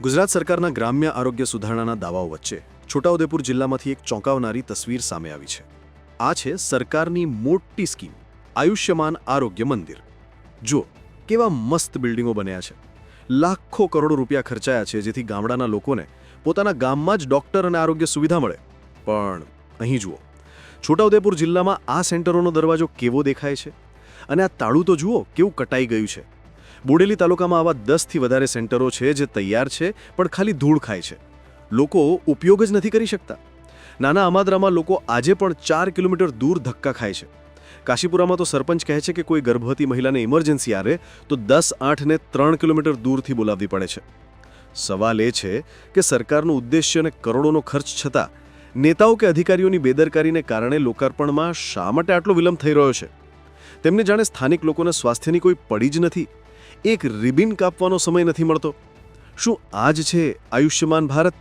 ગુજરાત સરકારના ગ્રામ્ય આરોગ્ય સુધારણાના દાવાઓ વચ્ચે છોટાઉદેપુર જિલ્લામાંથી એક ચોંકાવનારી તસવીર સામે આવી છે. આ છે સરકારની મોટી સ્કીમ આયુષ્યમાન આરોગ્ય મંદિર. જો કેવા મસ્ત બિલ્ડિંગો બન્યા છે, લાખો કરોડો રૂપિયા ખર્ચાયા છે જેથી ગામડાના લોકોને પોતાના ગામમાં જ ડોક્ટર અને આરોગ્ય સુવિધા મળે. પણ અહીં જુઓ, છોટાઉદેપુર જિલ્લામાં આ સેન્ટરોનો દરવાજો કેવો દેખાય છે અને આ તાળું તો જુઓ કેવું કટાઈ ગયું છે. બોડેલી તાલુકામાં આવા 10થી વધારે સેન્ટરો છે જે તૈયાર છે પણ ખાલી ધૂળ ખાય છે. લોકો ઉપયોગ જ નથી કરી શકતા. નાના અમાદરામાં લોકો આજે પણ 4 કિલોમીટર દૂર ધક્કા ખાય છે. કાશીપુરામાં તો સરપંચ કહે છે કે કોઈ ગર્ભવતી મહિલાને ઇમરજન્સી આવે તો 10-8 ને 3 કિલોમીટર દૂરથી બોલાવવી પડે છે. સવાલ એ છે કે સરકારનું ઉદ્દેશ્ય અને કરોડોનો ખર્ચ છતાં નેતાઓ કે અધિકારીઓની બેદરકારીને કારણે લોકાર્પણમાં શા માટે આટલો વિલંબ થઈ રહ્યો છે? તેમને જાણે સ્થાનિક લોકોના સ્વાસ્થ્યની કોઈ પડી જ નથી. એક રિબિન કાપવાનો સમય નથી મળતો. શું આ જ છે આયુષ્યમાન ભારત?